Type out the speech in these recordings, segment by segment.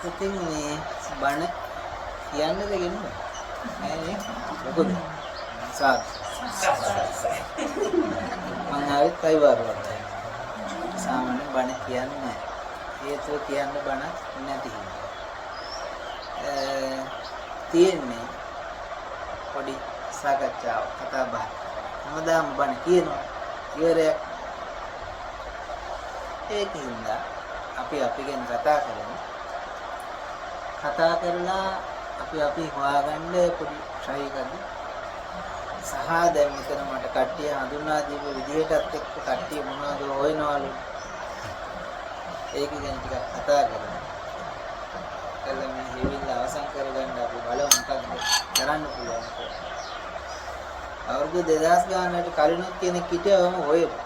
ඉතින් මේ බණ කියන්නද ගෙන්න නෑනේ මොකද සාත් මම ආවෙත් කයිවාරුවට සාමාන්‍ය බණ කියන්නේ නෑ හේතුව කියන්න බණ නැති හින්දා තියෙන්නේ පොඩි සාකච්ඡාවක් කතා බහ හැමදාම බණ කියනවා ඉවරයක් ඒකින්ද අපි ගැන කතා කරමු කතා කරලා අපි හොයාගන්න පොඩි try එකක් සහ දැන් මෙතන මට කට්ටිය හඳුන්වා දීපු විදිහටත් එක්ක කට්ටිය මොනවද හොයනවලු ඒක ගැන ටිකක් කතා කරමු කලින් මේ හිවිල්ල අවසන් කරගන්න අපි බලමු මොකක්ද කරන්න පුළුවන් අවුරුදු 2000 ගානකට කලිනුත් කෙනෙක් හිටියවම හොයපු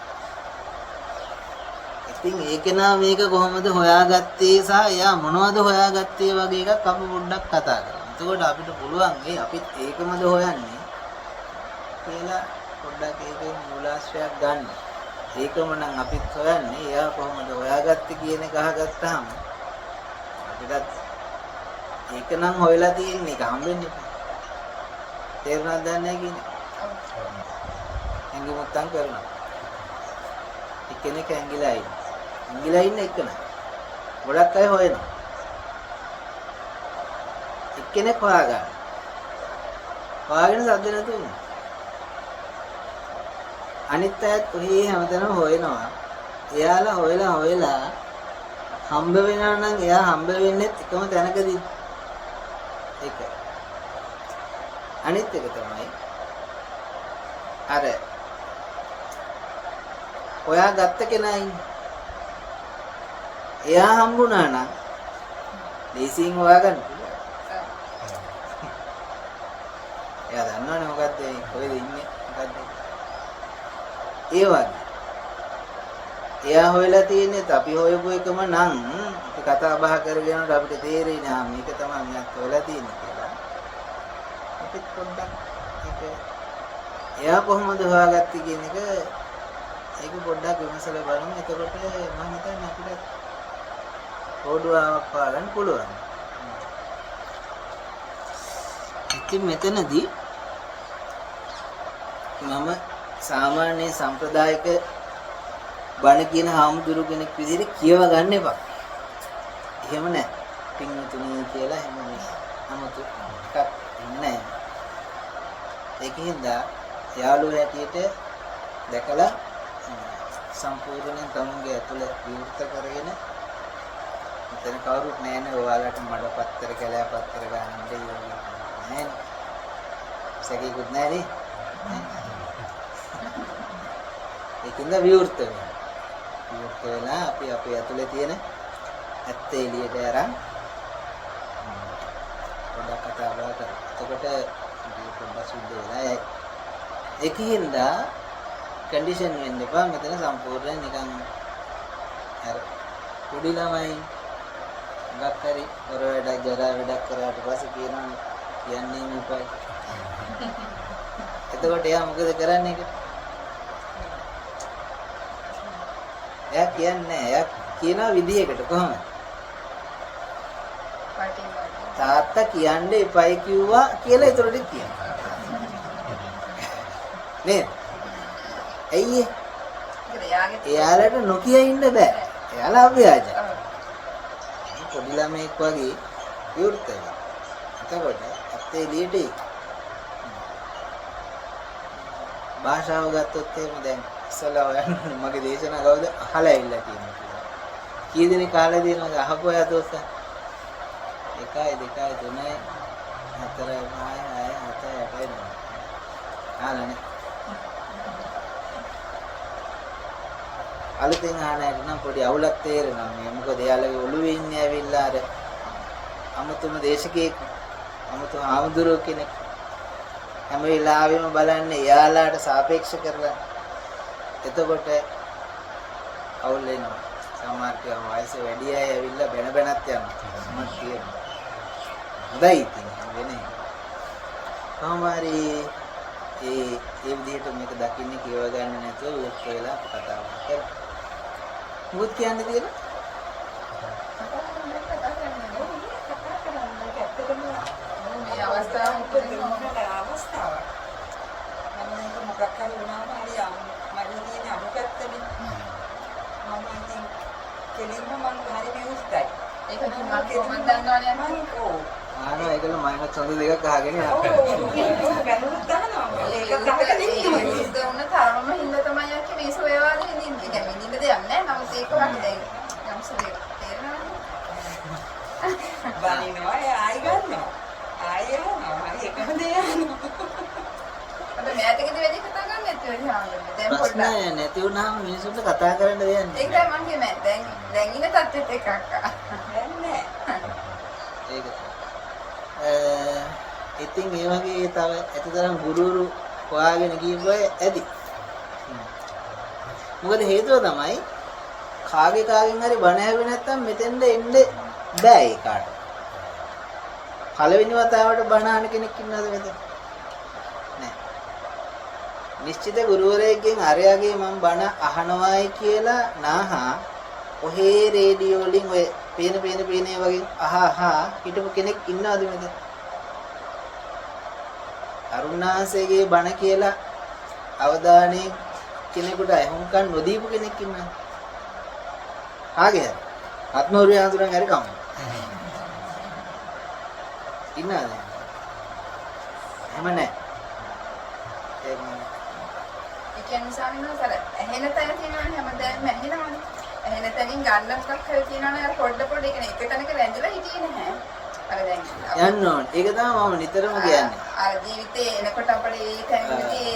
ඉතින් ඒකේනා මේක කොහොමද හොයාගත්තේ සහ එයා මොනවද හොයාගත්තේ වගේ එකක් අපි පොඩ්ඩක් කතා කරමු. එතකොට අපිට පුළුවන් අපිත් ඒකමද හොයන්නේ කියලා පොඩ්ඩක් ඒකේ මූලාශ්‍රයක් ගන්න. ඒකම නම් අපිත් හොයන්නේ එයා කොහොමද හොයාගත්තේ කියන එක අහගත්තාම අපිටත් ඒක නම් හොයලා තියෙන එක හම්බෙන්නේ නැහැ. තේරුණාද නැහැ කියන්නේ? ඇඟිමුත්තම් කරනවා. එක්කෙනෙක් ඇඟිලා ඉන්න එක නෑ. ගොඩක් අය හොයනවා. එක්කෙනෙක් හොයාගන්න. හොයාගෙන සද්ද නැතුව ඉන්න. අනිත් අයත් ඔහේ හැමතැනම හොයනවා. එයාලා හොයලා හම්බ වෙනවා නම් එයා හම්බ වෙන්නේ එකම තැනකදී. ඒක. අනිත් එක තමයි අර හොයාගත්ත කෙනා ඉන්නේ. එයා හම්බුණා නම් ලේසියෙන් හොයාගන්න පුළුවන්. එයා දන්නවනේ මොකද්ද කොහෙද ඉන්නේ මොකද්ද. ඒ වගේ. එයා හොයලා තියෙන්නේ අපි හොයපු එකම නම් අපි කතා බහ කරගෙන අපිට තේරෙන්නේ ආ මේක තමයි මෙයක් හොයලා තියෙන්නේ කියලා. අපිත් පොඩ්ඩක් ඒක එයා කොහොමද හොයාගත්තේ කියන එක ඒක පොඩ්ඩක් විමසලා බලමු. එතකොට මම හිතන්නේ අපිට ඕඩුවාවක් පාගන්න පුළුවන්. ඉතින් මෙතනදී මම සාමාන්‍ය සම්ප්‍රදායික බණ කියන හාමුදුරු කෙනෙක් විදිහට කියව ගන්න එපා. එහෙම නැහැ. පින්තුණී කියලා හැම නමුත් එකක් නැහැ. ඒකින්ද යාළුවෝ හැටියට දැකලා සම්පූර්ණයෙන් තමුන්ගේ ඇතුළ විවෘත කරගෙන මෙතන කවුරුත් නැහැනේ ඔයාලට මඩ පත්තර කැලෑ පත්තර ගන්න දෙන්නේ නැහැ. සැකේකුත් නැහැ නේ. ඒකින්ද විවෘත වෙනවා. විවෘත වෙලා අපි අපේ ඇතුලේ තියෙන ඇත්ත එළියට අරන් පොඩ්ඩක් කතා බහ කරමු. එතකොට මේ පොඩ්ඩක් සුද්ධ වෙලා යයි. ඒකින්ද කන්ඩිෂන් වෙන්න එපා. මෙතන සම්පූර්ණයෙන් නිකන් අර පොඩි ළමයි ගක් හරි වර වැඩක් ජරා වැඩක් කරාට පස්සේ කියනවා යන්නේ මේපයි. එතකොට එයා මොකද කරන්නේ ඒක? එයා කියන්නේ එයා කියන විදිහකට කොහොමද? තාත්තා කියන්නේ එපයි කිව්වා කියලා ඒතරට කියනවා. නේද? ඇයි එයාලට නොකිය ඉන්න බෑ. එයාලා අව්‍යාජ. පොඩි ළමෙක් වගේ විවෘත වෙනවා. එතකොට ඇත්තේ එළියට භාෂාව ගත්තොත් එහෙම දැන් ඉස්සලා හොයන්න මගේ දේශනා කවුද අහලා ඇවිල්ලා තියෙනවා කියලා. කී දෙනෙක් කාලේ දෙනවද අහපු අය දොස්ස? 1 2 3 4 5 6 7 8 9. ආලනේ. අලුතෙන් ආනයට නම් පොඩි අවුලක් තේරෙනවා මේ මොකද එයාලගේ ඔළුවේ ඉන්නේ ඇවිල්ලා අර අමුතුම දේශකයෙක් අමුතු ආමුදුරෝ කෙනෙක් හැම වෙලාවෙම බලන්නේ එයාලාට සාපේක්ෂ කරලා එතකොට අවුල් වෙනවා සමහර කව වයස වැඩි අය ඇවිල්ලා බැන බැනත් යනවා මම කියනවා හොඳයි ඉතින් වෙන්නේ කොහොම හරි ඒ විදිහට මේක දකින්නේ කියව ගන්න නැතුව උත් වෙලා කතා කරමු. මුත් කියන්නේ කියලා? මොකද අවස්ථාවක්. මම මේක මොකක් හරි වුණාම හරි මගේ තියෙන අමුපැත්තනේ. මම ඉතින් කෙලින්ම මම හරි විශ්තයි. ඒක මම කොහොමද දන්නවනේ මම ඕ ආනෝ ඒකල මයිනස් හොඳ දෙකක් අහගෙන යනවා. ඔව් ගැනුත් දානවා. ඒක ගහගෙන ඉන්නවා. ඒක දුන්න තරමම හින්දා තමයි යකි මේස ඔය වාදේ ඉඳින්නේ. ඒ කියන්නේ ඉඳින්න දෙයක් නැහැ. නමුත් ඒක වගේ දැන් යම්සලේ තේරෙනවනේ. බනිනවා ආයි ගන්නවා. ආයි යනවා. හරි එකම දේ යනවා. අද මෑතකදී වැඩි කතා කරන්නේ නැති වෙන්නේ ආන්නේ. දැන් පොඩ්ඩක්. ප්‍රශ්න නැති වුණාම මිනිසුන්ට කතා කරන්න දෙයක් නැහැ. ඒක තමයි මම කියන්නේ. දැන් ඉන්න තත්ත්වෙත් එකක් අක්කා. දැන් නෑ. ඒක ඉතින් මේ වගේ තව ඇතිතරම් ගුරුවරු හොයාගෙන ගියපුවා ඇති. මොකද හේතුව තමයි කාගෙන් හරි බණ ඇහුවේ නැත්තම් මෙතෙන්ද එන්න බෑ ඒ කාට. පළවෙනි වතාවට බණ අහන කෙනෙක් ඉන්නවද මෙතන? නෑ. නිශ්චිත ගුරුවරයෙක්ගෙන් අරයාගේ මම බණ අහනවායි කියලා නාහා ඔහේ රේඩියෝ වලින් ඔය පේන වගේ අහා හිටපු කෙනෙක් ඉන්නවද මෙතන? අරුණාසේගේ බණ කියලා අවධානයේ කෙනෙකුට අහුම්කන් නොදීපු කෙනෙක් ඉන්නවද? ආගේ අත්නෝරිය හඳුනන් හරි කම. ඉන්නවද? එහෙම නැහැ. ඒ කියන්නේ සාමිනෝසර ඇහෙන තැන තියෙනවනේ හැමදාම ඇහෙනවනේ. එහෙන තැනින් ගන්න මොකක් හරි තියෙනවනේ අර පොඩ කියන්නේ එක තැනක රැඳිලා හිටියේ නැහැ. අර දැන් යන්න ඕන. ඒක තමයි මම නිතරම කියන්නේ. අර ජීවිතේ එනකොට අපිට ඒ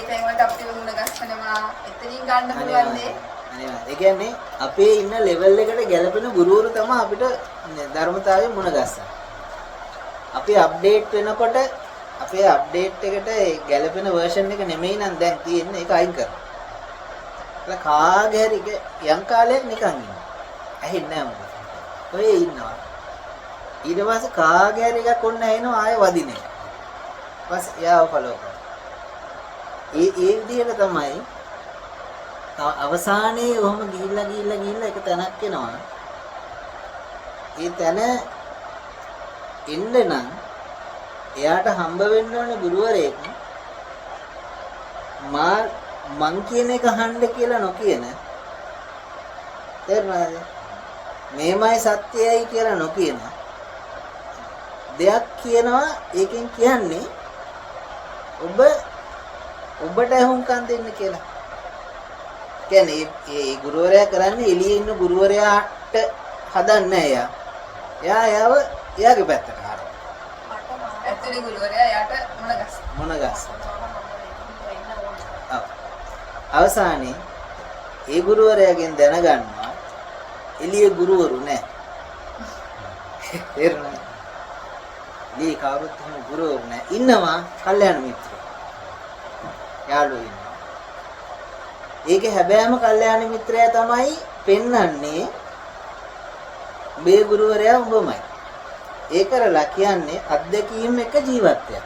තැන් වලට අපිට මුණ ගැස්සෙනවා. එතනින් ගන්න පුළුවන් දේ. ඒ කියන්නේ අපේ ඉන්න ලෙවල් එකට ගැලපෙන ගුරුවරු තමයි අපිට ධර්මතාවයේ මුණ ගැස්සන්නේ. අපි අප්ඩේට් වෙනකොට අපේ අප්ඩේට් එකට ගැලපෙන වර්ෂන් එක නෙමෙයි නම් දැන් තියෙන්නේ ඒක අයින් කරනවා. ඒක කාගේ හරි යම් කාලයක් නිකන් ඉන්නවා. ඇහෙන්නේ නැහැ මොකද? ඔය ඉන්නවා. ඊට පස්සේ කාගේ හරි එකක් ඔන්න ඇහෙනවා ආයෙ වදිනේ. ඊපස්සේ යාව ෆලෝ කරනවා. ඒ විදිහට තමයි අවසානයේ ඔහොම ගිහිල්ලා එක තැනක් එනවා. ඒ තැන එන්න නම් එයාට හම්බ වෙන්න ඕනේ ගුරුවරයෙක් මං කියන එක අහන්න කියලා නොකියන තේරුණාද? මේමයි සත්‍යයයි කියලා නොකියන දෙයක් කියනවා. ඒකෙන් කියන්නේ ඔබට අහුම්කම් දෙන්න කියලා. කියන්නේ ඒ ගුරුවරයා කරන්නේ එළියේ ඉන්න ගුරුවරයාට හදන්නේ එයා. එයාව එයාගේ පැත්තට හරවනවා. ඇතුලේ ගුරුවරයා යාට මොන ගස්ස. අවසානයේ ඒ ගුරුවරයාගෙන් දැනගන්නවා එළියේ ගුරුවරු නැහැ. තේරුණාද? දී කවුරුත් එහෙම ගුරුවරු නැහැ. ඉන්නවා කල්යාණ මිත්‍රයෝ. යාළුවෝ ඉන්නවා. ඒකේ හැබෑම කල්යාණ මිත්‍රයා තමයි පෙන්වන්නේ මේ ගුරුවරයා උඹමයි. ඒ කරලා කියන්නේ අත්දැකීම් එක ජීවත් වෙන.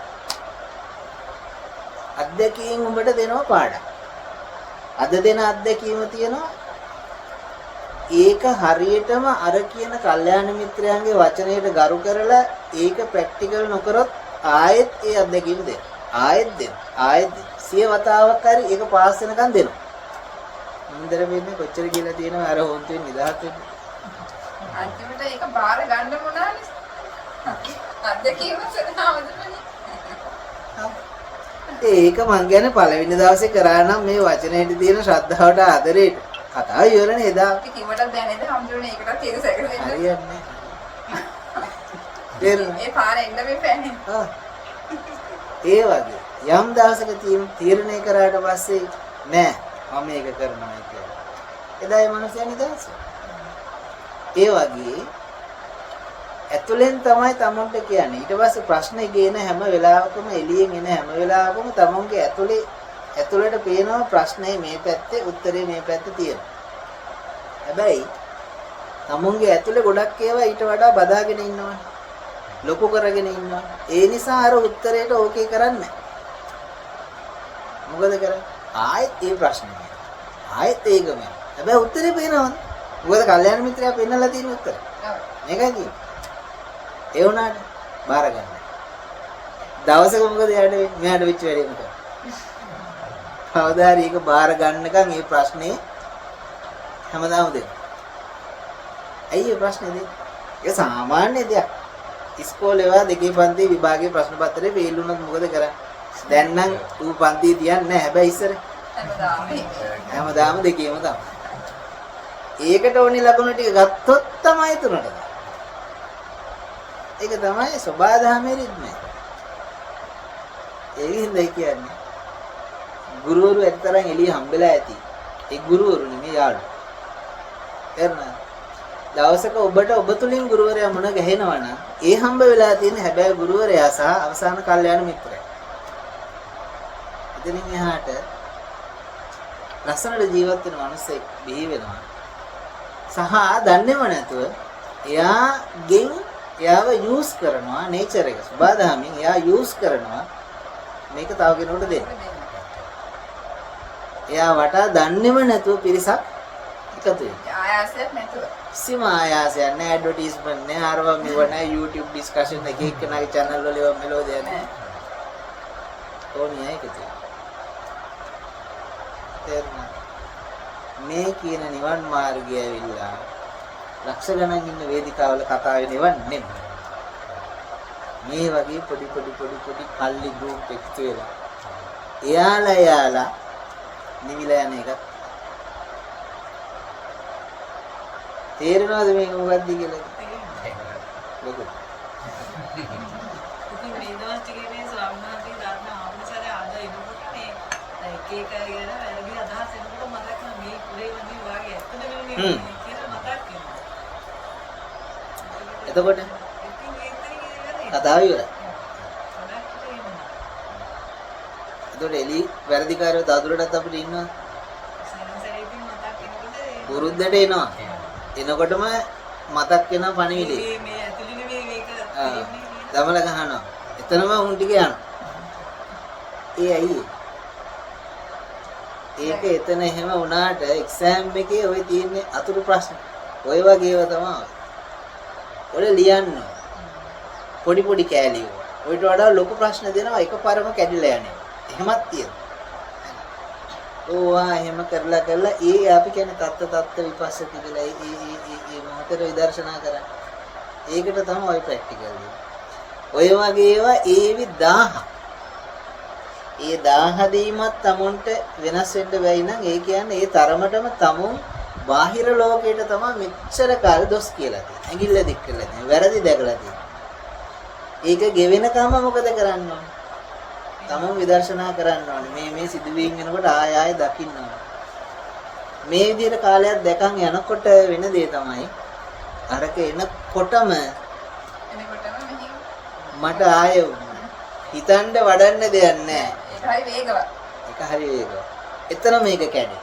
අත්දැකීම් උඹට දෙනවා පාඩම්. අද දෙන අත්දැකීම තියෙනවා. ඒක හරියටම අර කියන කල්යාණ මිත්‍රයන්ගේ වචනයට ගරු කරලා ඒක ප්‍රැක්ටිකල් නොකරොත් ආයෙත් ඒ අත්දැකීම දෙන්න. ආයෙත් සිය වතාවක් හරි ඒක පාස් වෙනකන් දෙනවා. මුන්දර වෙන්නේ කොච්චර කියලා තියෙනවා අර හොන්තුෙන් නිදහස් වෙන්න. අන්තිමට ඒක බාර ගන්න මොනවානේ? අත්දැකීම සදාවදනේ. ඒක මං ගැන පළවෙනි දවසේ කරා නම් මේ වචනේට තියෙන ශ්‍රද්ධාවට ආදරේට කතාව ඉවරනේ එදා. කිව්වට දැනෙද හම්දුනේ ඒකට තියෙන සැකසෙන්න. හරියන්නේ. ඒ පාර එන්න මේ පැන්නේ. ඒ වගේ යම් දවසක තීරණය කරාට පස්සේ නෑ මම මේක කරනවා කියලා. එදා ඒ මනුස්සයා නිදහස්. ඒ වගේ ඇතුලෙන් තමයි තමන්ට කියන්නේ. ඊට පස්සේ ප්‍රශ්නේ ගේන හැම වෙලාවකම එළියෙන් එන හැම වෙලාවකම තමන්ගේ ඇතුලට පේනවා ප්‍රශ්නේ මේ පැත්තේ උත්තරේ මේ පැත්තේ තියෙනවා. හැබැයි තමන්ගේ ඇතුලේ ගොඩක් ඒවා ඊට වඩා බදාගෙන ඉන්නවනේ. ලොකු කරගෙන ඉන්නවා. ඒ නිසා අර උත්තරේට ඕකේ කරන්නේ මොකද කරන්නේ? ආයෙත් ඒ ප්‍රශ්නේ. ආයෙත් ඒකම. හැබැයි උත්තරේ පේනවද? මොකද කල්යාණ මිත්‍රයා පෙන්නලා තියෙන උත්තර. මේකයි. ඒ වුණාට බාර ගන්න. දවසක මොකද යාට මෙයාට වෙච්ච වැඩේ මොකක්ද? කවදා හරි ඒක බාර ගන්නකම් මේ ප්‍රශ්නේ හැමදාම දෙන්න. ඇයි මේ ප්‍රශ්නේ දෙන්නේ? ඒක සාමාන්‍ය දෙයක්. ඉස්කෝලේ වා දෙකේ පන්ති විභාගයේ ප්‍රශ්න පත්‍රේ ෆේල් වුණොත් මොකද කරන්නේ? දැන් නම් ඌ පන්ති තියන්නේ නැහැ. හැබැයි ඉස්සර හැමදාම දෙකේම තමයි. ඒකට ඕනි ලකුණු ටික ගත්තොත් තමයි තුනට. ඒක තමයි සබාධාමේ රිද්මය. ඒකින්ද කියන්නේ ගුරුවරු එක්තරම් එළිය හම්බෙලා ඇති. ඒ ගුරුවරු නෙමෙයි යාළුවෝ. එර්නා දවසක ඔබට ඔබ තුලින් ගුරුවරයා මොන ගහනවා නම් ඒ හම්බ වෙලා තියෙන හැබැයි ගුරුවරයා සහ අවසාන කල්යාණ මිත්‍රයා. එතනින් එහාට ලස්සනට ජීවත් වෙන මිනිස්සෙක් බිහි වෙනවා. සහ දන්නේම නැතුව එයාගෙන් එයාව යූස් කරනවා නේචර් එක. සබාධාමින් එයා යූස් කරනවා මේක තව කෙනෙකුට දෙන්න. එයා වටා දන්නේම නැතුව පිරිසක් එකතු වෙනවා. ආයාසයක් නැතුව. කිසිම ආයාසයක් නැහැ, ඇඩ්වර්ටයිස්මන්ට් නැහැ, අරවා මෙව නැහැ, YouTube ඩිස්කෂන් එක එක්කෙනාගේ channel වල ඒවා මෙලෝ දෙයක් නැහැ. ඕනිය එකතු. මේ කියන නිවන් මාර්ගය ඇවිල්ලා ලක්ෂ ගණන් ඉන්න වේදිකාවල කතා වෙන නිවන් නෙමෙයි. මේ වගේ පොඩි කල්ලි ගෲප් එකතු වෙලා එයාලා නිවිලා යන එක තේරෙනවද මේක මොකක්ද කියලා? ලොකු. ඉතින් මේ දවස් ටිකේ මේ ස්වාමීනාගේ ධර්ම ආවසරය ආද එනකොට මේ එක එක ගැන වැරදි අදහස් එනකොට මතක් වෙනවා මේ කුලේ වගේ වාගේ ඇත්තද මේ කියලා මතක් වෙනවා. එතකොට ඉතින් ඒකයි කතාව ඉවරයි. එතකොට එලි වැරදිකාරයෝ තවදුරටත් අපිට ඉන්නවා. සැරසැරේකින් මතක් වෙනකොට පුරුද්දට එනවා. එනකොටම මතක් වෙන පණිවිඩය. මේ ඇතුළේ මේ මේක දමල ගහනවා. එතනම උන් ටික යනවා. ඒ ඇයි? ඒක එතන එහෙම වුණාට එක්සෑම් එකේ ඔය තියෙන්නේ අතුරු ප්‍රශ්න. ඔය වගේව තමයි. ඔය ලියන්න. පොඩි කෑලියෝ. ඔයිට වඩා ලොකු ප්‍රශ්න දෙනවා එකපාරම කැඩිලා යන්නේ. එහෙමත් තියෙනවා. ඕවා එහෙම කරලා ඒ අපි කියන්නේ තත්ත විපස්සති කියලා ඒ මොහතර විදර්ශනා කරන්නේ. ඒකට තමයි ඔය ප්‍රැක්ටිකල් දෙන්නේ. ඔය වගේ ඒවා ඒවි 1000. ඒ 1000 දීමත් තමුන්ට වෙනස් වෙන්න බැයි නම් ඒ කියන්නේ ඒ තරමටම තමුන් බාහිර ලෝකයට තමයි මෙච්චර කාල දොස් කියලා තියෙන්නේ. ඇඟිල්ල දික් කරලා තියෙන්නේ. වැරදි දැකලා තියෙන්නේ. ඒක ගෙවෙනකම මොකද කරන්න ඕනේ? තමුන් විදර්ශනා කරන්න ඕනේ. මේ සිදුවීම් වෙනකොට ආය දකින්න ඕනේ. මේ විදිහට කාලයක් දැකන් යනකොට වෙන දේ තමයි අරක එනකොටම මෙහි මට ආය හිතන්න වඩන්න දෙයක් නැහැ. ඒක හරි වේගවත්. ඒක හරි වේගවත්. එතන මේක කැඩේ.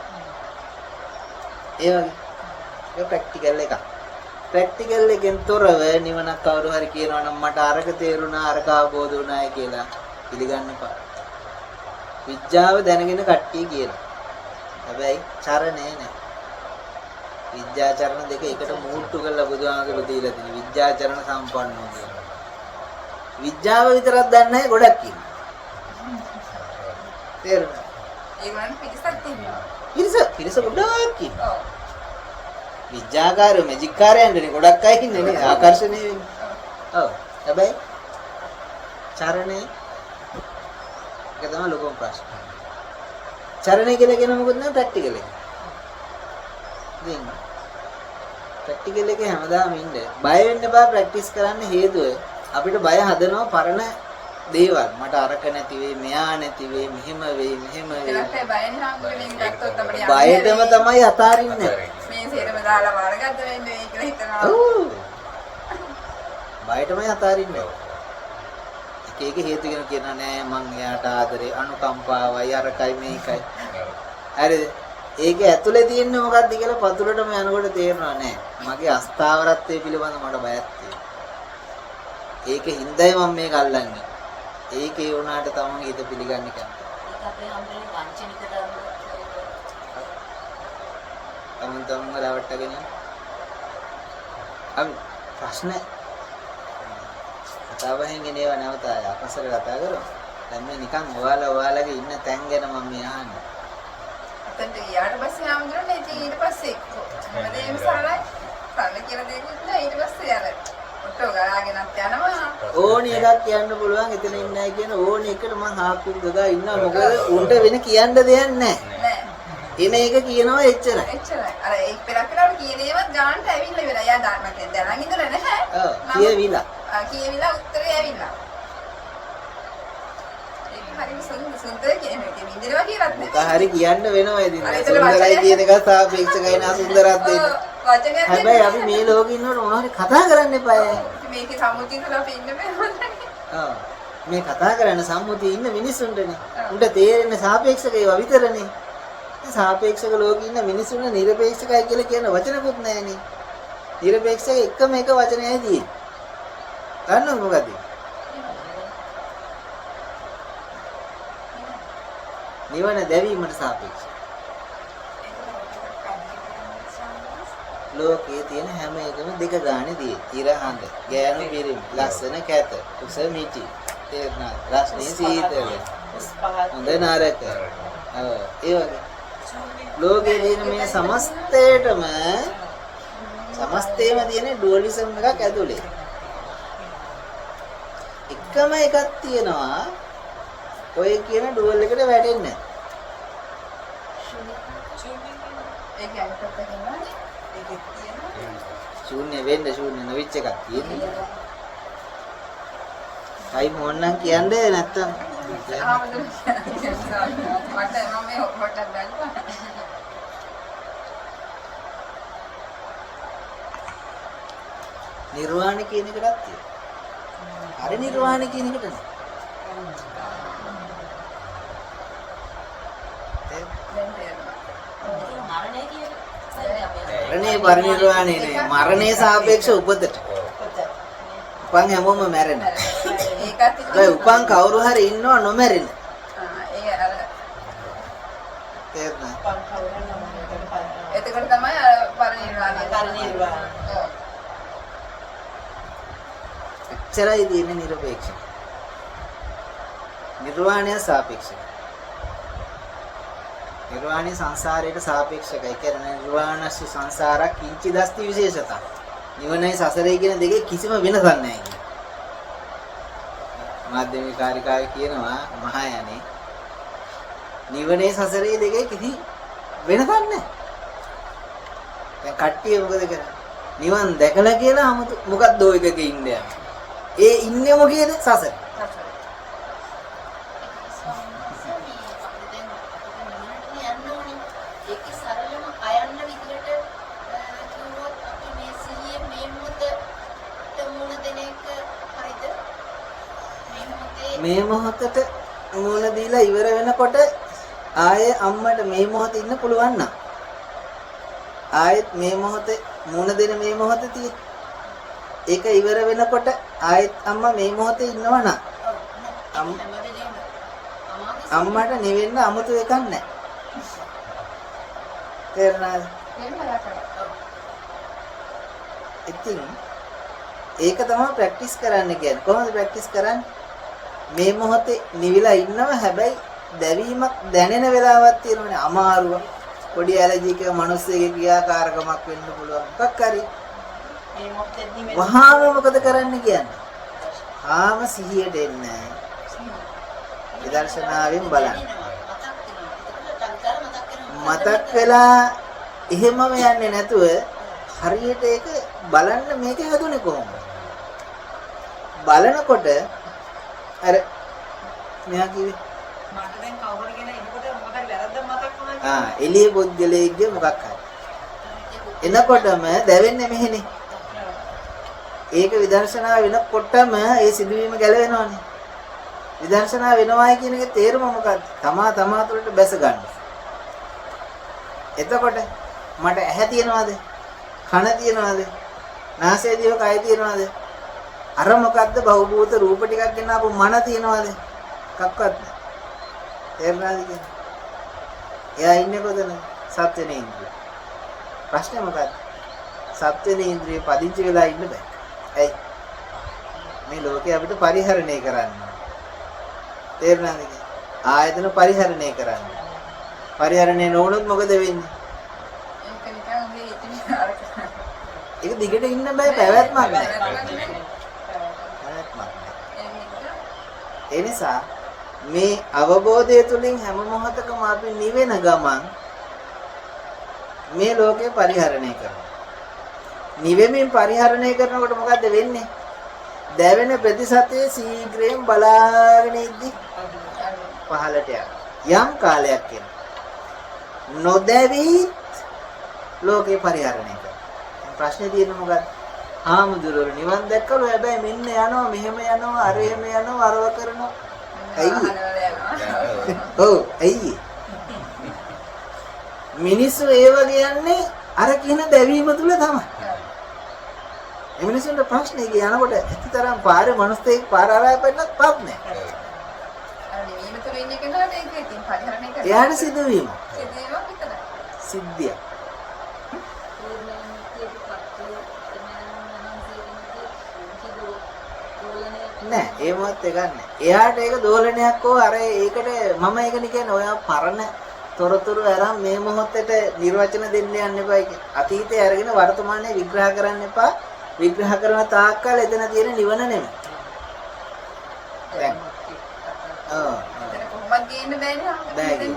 ඒ වගේ ඒක ප්‍රැක්ටිකල් එකක්. ප්‍රැක්ටිකල් එකෙන් තොරව නිවනක් කවුරු හරි කියනවා නම් මට අරක තේරුණා අරක අවබෝධ වුණායි කියලා පිළිගන්න එපා. විද්‍යාව දැනගෙන කට්ටිය කියනවා. හැබැයි චරණේ නැහැ. විද්‍යාචරණ දෙක එකට මූට්ටු කරලා බුදුහාමුදුරුවෝ දීලා තියෙන විද්‍යාචරණ සම්පන්නෝ කියලා. විද්‍යාව විතරක් දන්නේ නැහැ ගොඩක් ඉන්නවා. තේරුණා? ඒගොල්ලන් පිටසක් තියෙනවා. පිරිස ගොඩක් ඉන්නවා. ඔව්. විද්‍යාකාරයෝ මැජික් කාරයන්ටනේ ගොඩක් අය ඉන්නේ නේ ආකර්ෂණය වෙන්නේ. ඔව්. හැබැයි චරණේ ඒක තමයි ලොකුම ප්‍රශ්න. චරණය කියලා කියන මොකද නෑ ප්‍රැක්ටිකල් එක. ඉතින් ප්‍රැක්ටිකල් එකේ හැමදාම ඉන්න බය වෙන්න බෑ ප්‍රැක්ටිස් කරන්න හේතුව අපිට බය හදනවා පරණ දේවල්. මට අරක නැති වෙයි, මෙයා නැති වෙයි, මෙහෙම වෙයි. ඒකට බයෙන් හංගුලින් ගත්තොත් අපිට බයටම තමයි අතාරින්නේ. මේ සේරම දාලා වරගත්ත වෙන්නේ කියලා හිතනවා. ඔව්. බයටමයි අතාරින්නේ. එක හේතු කියනවා නෑ මං එයාට ආදරේ අනුකම්පාවයි අරකයි මේකයි. හරිද? ඒක ඇතුලේ තියෙන්නේ මොකද්ද කියලා පතුලටම යනකොට තේරෙනවා නෑ. මගේ අස්ථාවරත්වයේ පිළිබඳ මට බයක් තියෙනවා. ඒක හින්දායි මම මේක අල්ලන්නේ. ඒකේ වුණාට තමයි හිත පිළිගන්නේ කන්නේ. ඒක අපේ හැමෝම වංචනික ධර්ම. තමන් රවට්ටගෙන අපි ප්‍රශ්න කතාවෙන් එනේව නැවත අපසර කතා කරමු. දැන් මේ නිකන් ඔයාලගේ ඉන්න තැන් ගැන මම මේ අහන්නේ. අතෙන්ට ගියාට පස්සේ ආම්දුරනේ ඉතින් ඊට පස්සේ හැමදේම සරලයි. සරල කියලා දෙයක්වත් නෑ. ඊට පස්සේ අර ඔට්ටෝ ගලාගෙනත් යනවා. ඕනි එකක් කියන්න පුළුවන්. එතන ඉන්නේ නැහැ කියන ඕනි එකට මං හාකුම් ගගා ඉන්නවා. මොකද උන්ට වෙන කියන්න දෙයක් නැහැ. නෑ. එන එක කියනවා එච්චරයි. එච්චරයි. අර ඒ පෙරපෙරාට කියන ඒවත් ගානට ඇවිල්ලා ඉවරයි. යා දාන්න දැනන් ඉඳලා නැහැ. ඔව් කියවිලා. කියවිලා උත්තරේ ඇවිල්ලා. ඒක හරිම සුන්දර කියන්නේ විඳිනවා කියලාත් නෙමෙයි. මොකක් හරි කියන්න වෙනවා ඉතින්. සුන්දරයි කියන එක සාපේක්ෂකයි නා සුන්දරත් දෙන්න. වචනයක් හැබැයි අපි මේ ලෝකේ ඉන්නකොට මොනවා හරි කතා කරන්න එපා. මේකේ සම්මුතිය තුළ අපි ඉන්න බෑ. ඔව්. මේ කතා කරන්න සම්මුතියේ ඉන්න මිනිස්සුන්ටනේ. උන්ට තේරෙන්නේ සාපේක්ෂක ඒවා විතරනේ. සාපේක්ෂක ලෝකේ ඉන්න මිනිස්සුන්ට නිර්පේක්ෂකයි කියලා කියන වචනකුත් නැහැනේ. නිර්පේක්ෂක එකම එක වචනයයි තියෙන්නේ. දන්නවද මොකද? නිවන දැවීමට සාපේක්ෂයි. ලෝකයේ තියෙන හැම එකම දෙක ගානේ තියෙන. ඉර හඳ, ගෑනු පිරිමි, ලස්සන කැත, උස මිටි. තේරුණා? රස්නේ සීතල. හොඳ නරක. ඔව් ඒ වගේ. ලෝකයේ තියෙන මේ සමස්තයටම තියෙන ඩුවලිසම් එකක් ඇතුලේ. එකම එකක් තියෙනවා. ඔය කියන ඩුවල් එකට වැටෙන්නේ ඒක අනිත් පැත්තකින්වනේ. ඒකෙත් තියෙනවා. ශූන්‍ය වෙන්න ශූන්‍ය නොවිච් එකක් තියෙන්නේ. හයි මොන්නම් කියන්නේ නැත්තම් මට මම මේ හොටක් ගන්නවා. නිර්වාණ කියන එකටත් තියෙනවා. හරි නිර්වාණ කියන එකට නෑ. මරණේ පරිනිර්වාණය නේ. මරණේ සාපේක්ෂ උපතට. උපන් හැමෝම මැරෙනවා. ඒකත් ඒ උපන් කවුරු හරි ඉන්නව නොමැරෙන. ඒ අර තේරුණා? එතකොට තමයි පරිනිර්වාණය. එච්චරයි තියෙන්නේ නිර්පේක්ෂ. නිර්වාණය සාපේක්ෂයි. නිර්වාණය සංසාරයට සාපේක්ෂයි. ඒ කියන්නේ නිර්වාණස්ස සංසාරක් කිංචි දස්ති විශේෂතා. නිවනයි සසරේ කියන දෙකේ කිසිම වෙනසක් නැහැ කියන්නේ. මාධ්‍යමික කාර්යකාරය කියනවා මහායානේ නිවනේ සසරේ දෙකේ කිසි වෙනසක් නැහැ. දැන් කට්ටිය මොකද කරන්නේ? නිවන් දැකලා කියලා 아무තු මොකක්ද ඔය එකක ඉන්නේ. ඒ ඉන්නේ මොකේද? සසර. මේ මොහොතට මූණ දීලා ඉවර වෙනකොට ආයේ අම්මට මේ මොහොතේ ඉන්න පුළුවන් නම් ආයෙත් මේ මොහොතේ මූණ දෙන මේ මොහොතේ තියෙන ඒක ඉවර වෙනකොට ආයෙත් අම්මා මේ මොහොතේ ඉන්නවා නම් අම්මට නිවෙන්න 아무තු එකක් නැහැ. තේරුණාද? ඉතින් ඒක තමයි ප්‍රැක්ටිස් කරන්න කියන්නේ. කොහොමද ප්‍රැක්ටිස් කරන්නේ? මේ මොහොතේ නිවිලා ඉන්නවා. හැබැයි දැවීමක් දැනෙන වෙලාවක් තියෙනවනේ. අමාරුව පොඩි ඇලර්ජි එකක මිනිස්සෙගේ ක්‍රියාකාරකමක් වෙන්න පුළුවන්. මොකක් හරි මේ මොහොතේ නිවෙන්න වහාම මොකද කරන්න කියන්නේ? ආම සිහියට එන්නේ. විදර්ශනාවෙන් බලන්න. මතක් වෙලා එහෙමම යන්නේ නැතුව හරියට ඒක බලන්න මේක හදුනේ කොහොමද? බලනකොට අර මෙයා කිව්වේ මට දැන් කවුරු කියන එනකොට මොකක් හරි වැරද්දක් මතක් වුණා එළිය පොද්ගලයෙක්ගේ මොකක් හරි එනකොටම දැවෙන්නේ මෙහෙනේ. ඒක විදර්ශනා වෙනකොටම ඒ සිදුවීම ගැලවෙනවනේ. විදර්ශනා වෙනවයි කියන එකේ තේරුම මොකක්ද? තමා තුළට බැස ගන්න. එතකොට මට ඇහැ තියනවාද? කන තියනවාද? නාසය දිව කය තියනවාද? අර මොකද්ද බහුභූත රූප ටිකක් ගෙනාවු මන තියනවාද? කක්වත් නැහැ. තේරුණාද කියන්නේ? එයා ඉන්නේ කොතන? සත්‍යනේ ඉන්ද්‍රිය. ප්‍රශ්නේ මොකද්ද? සත්‍යනේ ඉන්ද්‍රිය පදිංචි වෙලා ඉන්න බෑ. ඇයි? මේ ලෝකේ අපිට පරිහරණය කරන්න. තේරුණාද? ආයතන පරිහරණය කරන්න. පරිහරණය නොවුනොත් මොකද වෙන්නේ? ඒක නිකන් උගේ ඉතින් අර ඒක දිගට ඉන්න බෑ පැවැත්මක් නෑ. ඒ නිසා මේ අවබෝධය තුළින් හැම මොහොතකම අපි නිවෙන ගමන් මේ ලෝකේ පරිහරණය කරනවා. නිවෙමින් පරිහරණය කරනකොට මොකද්ද වෙන්නේ? දැවෙන ප්‍රතිශතයේ ශීඝ්‍රයෙන් බලාගෙන ඉද්දි පහළට යනවා. යම් කාලයක් යනවා. නොදැවි ලෝකේ පරිහරණය කරනවා. ප්‍රශ්නේ තියෙන්නේ මොකක්ද? ආමුදුරෝ නිවන් දැක්කලු හැබැයි මෙන්න යනවා මෙහෙම යනවා අර එහෙම යනවා අරව කරනවා. ඇයි? ඔව් ඇයි? මිනිස්සු ඒ වගේ යන්නේ අර කියන දැවීම තුල තමයි. ඒ මිනිස්සුන්ට ප්‍රශ්නේ යනකොට ඇත්තටම පාරේ මිනිස්සෙක් පාර ආරය පෙන්නත් පාත් නැහැ. අර නිවීම තුළ ඉන්න කෙනාට ඒක ඉතින් පරිහරණය කරන්න. එයාට සිදුවීම. සිදුවීමක් විතරයි. සිද්ධිය. නෑ ඒ මොහොත් එක ගන්න. එයාට ඒක දෝලනයක් හෝ අර ඒකට මම ඒකනේ කියන්නේ ඔයා පරණ තොරතුරු අරන් මේ මොහොතේට නිර්වචන දෙන්න යන්න එපා කිය. අතීතයේ අරගෙන වර්තමානයේ විග්‍රහ කරන්න එපා. විග්‍රහ කරන තාක්කල් එතන තියෙන නිවන නෙමෙයි. දැන් එතන කොහොමද ගේන්න බෑනේ.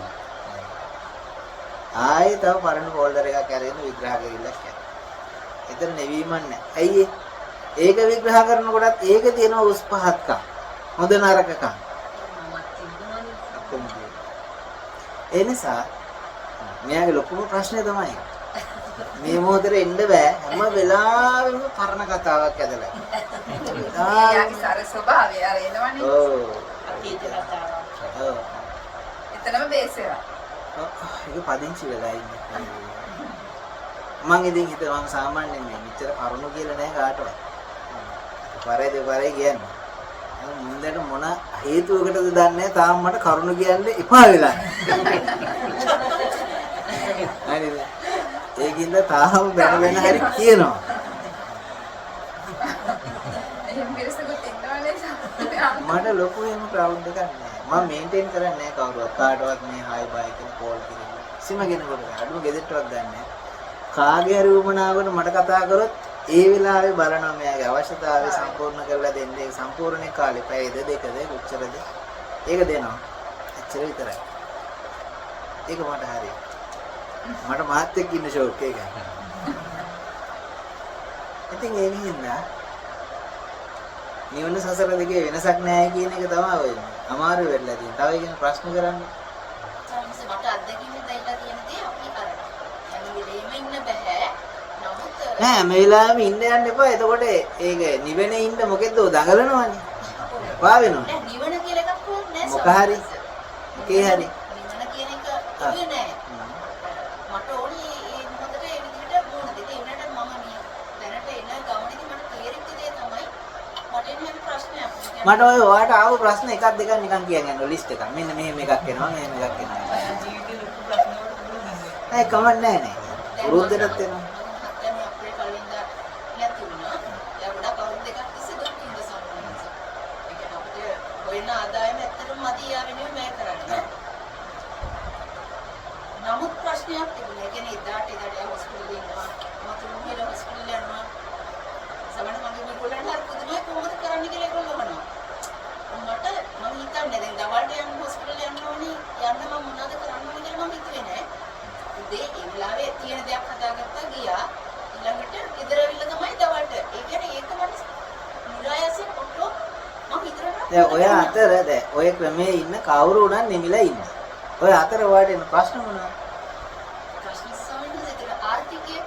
ආයේ තව පරණ ෆෝල්ඩර් එකක් අරගෙන විග්‍රහ කරilla කියන්න. එතන නෙවීමක් නෑ. ඇයි ඒක විග්‍රහ කරනකොටත් ඒකේ තියෙන උස් පහත්කම් හොඳ නරකකම් ඒ නිසා මෙයාගේ ලොකුම ප්‍රශ්නේ තමයි මේ මොහොතේ එන්න බෑ හැම වෙලාවෙම පරණ කතාවක් ඇදලා. එයාගේ සර ස්වභාවය අර එනවනේ. ඔව් අතීත කතාවක්. ඔව් එතනම බේස් එක. ඒක පදිංචි වෙලා ඉන්නේ. මං ඉතින් හිතුවා මම සාමාන්‍යයෙන් මේ මෙච්චර කරුණු කියලා නෑ කාටවත්. පරේ කියන්නේ. මුන්දට මොන හේතුවකටද දන්නේ තාම මට කරුණු කියන්න එපා වෙලා. හරිද? ඒකින්ද තාම බැන හරි කියනවා. එහෙම පිරිසකුත් ඉන්නවනේ. මට ලොකු එහෙම ක්‍රවුඩ් එකක් නෑ. මම මේන්ටේන් කරන්නේ නෑ කවුරුවත්. කාටවත් මේ හයි බයි කියලා කෝල් කිරීම. කිසිම කෙනෙකුට අඩුම ගෙදරටවත් ගන්න නෑ. කාගේ හරි වමනාවකට මට කතා කරොත් ඒ වෙලාවේ බලනවා මෙයාගේ අවශ්‍යතාවය සම්පූර්ණ කරලා දෙන්නේ. සම්පූර්ණ කාලේ පැයද දෙකද කොච්චරද? ඒක දෙනවා. එච්චර විතරයි. ඒක මට හරියි. මට මාත් එක්ක ඉන්න ෂෝක් එක. ඉතින් ඒ නිහින්දා නිවන සසර දෙකේ වෙනසක් නැහැ කියන එක තමයි ඔය අමාරු වෙලා තියෙන්නේ. තව ඉගෙන ප්‍රශ්න කරන්නේ. මට අත්දැකීම් දෙයිලා තියෙන දේ අපි අර හැම වෙලේම ඉන්න බෑ. නමුත් නෑ මේ වෙලාවෙම ඉන්න යන්න එපා. එතකොට ඒක නිවෙනේ ඉන්න මොකෙද්ද දඟලනවනේ. පා වෙනවා. නෑ නිවන කියලා එකක් කොහොමද මොක හරි. මොකේ හරි. නිවන කියන එක කිව්වේ නෑ. මට ඕනේ මේ මොහොතේ මේ විදිහට වුණ දෙක ඉන්නට මම මේ දැනට එන ගමනේදී මට තේරිච්ච දේ තමයි මට එන ප්‍රශ්නයක්. මට ඔය ඔයාට ආව ප්‍රශ්න එකක් දෙකක් නිකන් කියන්න යනවා ලිස්ට් එකක්. මෙන්න මෙහෙම එකක් එනවා මෙහෙම එකක් එනවා. ජීවිතේ ලොකු ප්‍රශ්න වලට පුළුවන් නේද? නෑ කමක් නෑ නේ. වෘද්ධටත් එනවා. දැන් අපේ කලින්ද නැති වුණා. ඒ ගොඩක් අවුරුදු දෙකක් තිස්සේ දුක් විඳ සම්පූර්ණයි. ඒ කියන්නේ අපිට හොයන ආදායම ඇත්තටම මදි යාවෙන්නේ මේ කරන්නේ. නමුත් ප්‍රශ්නයක් තිබුණා. ඒ කියන්නේ එදාට හොස්පිටල් ඉන්නවා. මම තුන්වෙනි හොස්පිටල් යනවා. සමහර මගේ මේගොල්ලන්ට හරි පුදුමයි කොහොමද කරන්න කියලා ඒගොල්ලෝ අහනවා. මට මම හිතන්නේ දැන් දවල්ට යන්න හොස්පිටල් යන්න ඕනේ. යන්න මම මොනවද කරන්න ඕනේ කියලා මම හිතුවේ නෑ. උදේ ඒ වෙලාවේ තියෙන දෙයක් හදාගත්තා ගියා. ඊළඟට ගෙදර ඇවිල්ලා තමයි දවල්ට. ඒ කියන්නේ ඒක මට නිරායසෙන් ඔක්කොම මම හිතනවා. දැන් ඔය අතර දැන් ඔය ක්‍රමයේ ඉන්න කවුරු උනන් නිමිලා ඉන්නේ. ඔය අතර වාට එන ප්‍රශ්න මොනවද? ප්‍රශ්න සමහරවිට ඒක ආර්ථිකය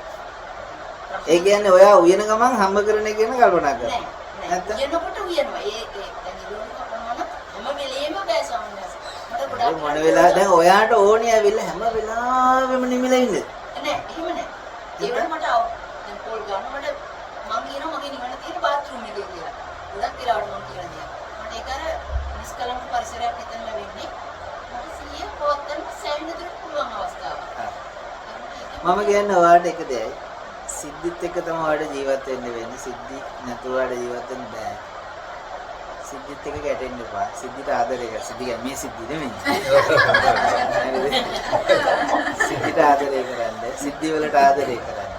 ඒ කියන්නේ ඔයා උයන ගමන් හම්බ කරන එක ගැන කල්පනා කරනවා. නෑ. නැත්තම් යනකොට උයනවා. ඒ දැන් ඉරෝණ කපනවනම් හැම වෙලේම බෑ සමහරවිට. මට ඒ ගොඩක් මොන වෙලාව දැන් ඔයාට ඕනේ ඇවිල්ලා හැම වෙලාවෙම නිමිලා ඉන්නේ. නෑ එහෙම නෑ. ඒකට මට දැන් පොල් ගන්නකොට මං කියනවා මගේ නිවන තියෙන බාත්රූම් එකේ කියලා. ගොඩක් වෙලාවට මං කියන දේ. මට ඒක අර නිස්කලංක පරිසරයක් හිතන්න ලැබෙන්නේ. මට සිහිය පවත්වන්න සෑහෙන දුරට පුළුවන් අවස්ථාවක්. මම කියන්නේ ඔයාට එක දෙයයි. සිද්ධිත් එක්ක තමයි ඔයාට ජීවත් වෙන්න වෙන්නේ. සිද්ධි නැතුව ඔයාට ජීවත් වෙන්න බෑ. සිද්ධිත් එක ගැටෙන්න එපා. සිද්ධිට ආදරය කර. සිද්ධි කියන්නේ මේ සිද්ධි නෙමෙයි. සිද්ධිට ආදරය කරන්න. සිද්ධි වලට ආදරය කරන්න.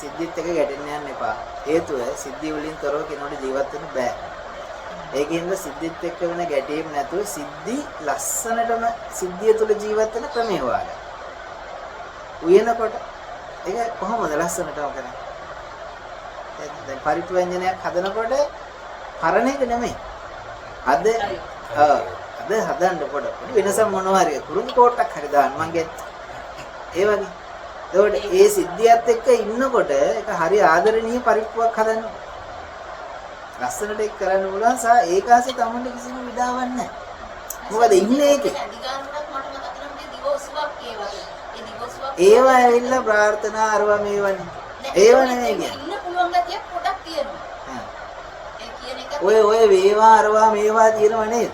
සිද්ධිත් එක ගැටෙන්න යන්න එපා. හේතුව සිද්ධි වලින් තොරව කෙනෙකුට ජීවත් වෙන්න බෑ. ඒකින්ද සිද්ධිත් එක්ක වෙන ගැටීම් නැතුව සිද්ධි ලස්සනටම සිද්ධිය තුළ ජීවත් වෙන ක්‍රමය හොයාගන්න. උයනකොට ඒක කොහොමද ලස්සනටම කරන්නේ? දැන් පරිප්පු ව්‍යංජනයක් හදනකොට පරණ එක නෙමෙයි. අද හදන්න පොඩ වෙනසක් මොනවා හරි කුරුඳු කෝට්ටක් හරි දාන්න මං ගෙත්. ඒ වගේ. ඒකට ඒ සිද්ධියත් එක්ක ඉන්නකොට ඒක හරි ආදරණීය පරිප්පුවක් හදන්න. ලස්සනට ඒක කරන්න පුළුවන් සා ඒකාසේ තමන්ට කිසිම විඩාවක් නැහැ. මොකද ඉන්නේ ඒකේ. ඒවා ඇවිල්ලා ප්‍රාර්ථනා අරවා මේවනේ. ඒව නෙමෙයි කියන්නේ. ඉන්න පුළුවන් ගැතියක් පොඩක් තියෙනවා. ඒ කියන එක ඔය වේවා අරවා මේවා තියෙනව නේද?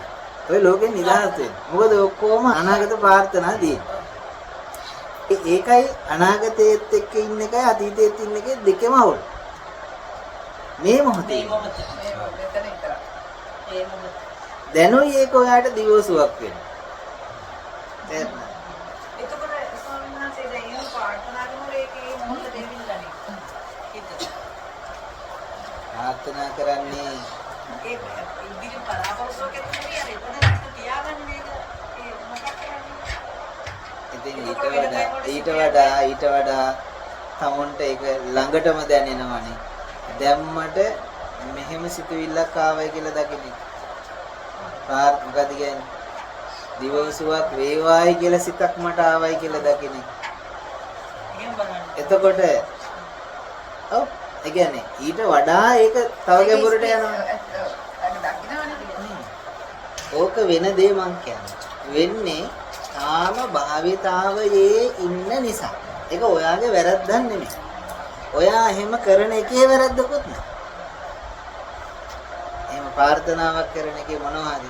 ඔය ලෝකෙන් නිදහස් වෙන්න. මොකද ඔක්කොම අනාගත ප්‍රාර්ථනා තියෙනවා. ඒකයි අනාගතයේත් එක්ක ඉන්න එකයි අතීතයේත් ඉන්න එකේ දෙකම අවුල්. මේ මොහොතේ දැනුයි ඒක ඔයාට දිවෝසුවක් වෙනවා. එතකොට ස්වාමීන් වහන්සේ දැන් එහෙම ප්‍රාර්ථනා කරනකොට ඒකේ මොහොත දෙවිල්ලානේ. ප්‍රාර්ථනා කරන්නේ ඒ ඉදිරි බලාපොරොත්තුවක් ඇතුළේ අර එතන තියාගන්න මේක ඒ මොකක්ද කරන්නේ? ඉතින් ඊට වඩා තමුන්ට ඒක ළඟටම දැනෙනවනේ. දැම්මට මෙහෙම සිතුවිල්ලක් ආවයි කියලා දකින්න. මොකද කියන්නේ? දිවසුවක් වේවායි කියලා සිතක් මට ආවයි කියලා දකින්න. එහෙම බලන්න. එතකොට ඔව් ඒ කියන්නේ ඊට වඩා ඒක තව ගැඹුරට යනවා. ඕක වෙන දේ මං කියන්නේ. වෙන්නේ තාම භාවිතාවයේ ඉන්න නිසා. ඒක ඔයාගේ වැරද්දක් නෙමෙයි. ඔයා එහෙම කරන එකේ වැරද්දකුත් නෑ. එහෙම ප්‍රාර්ථනාවක් කරන එකේ මොනවද?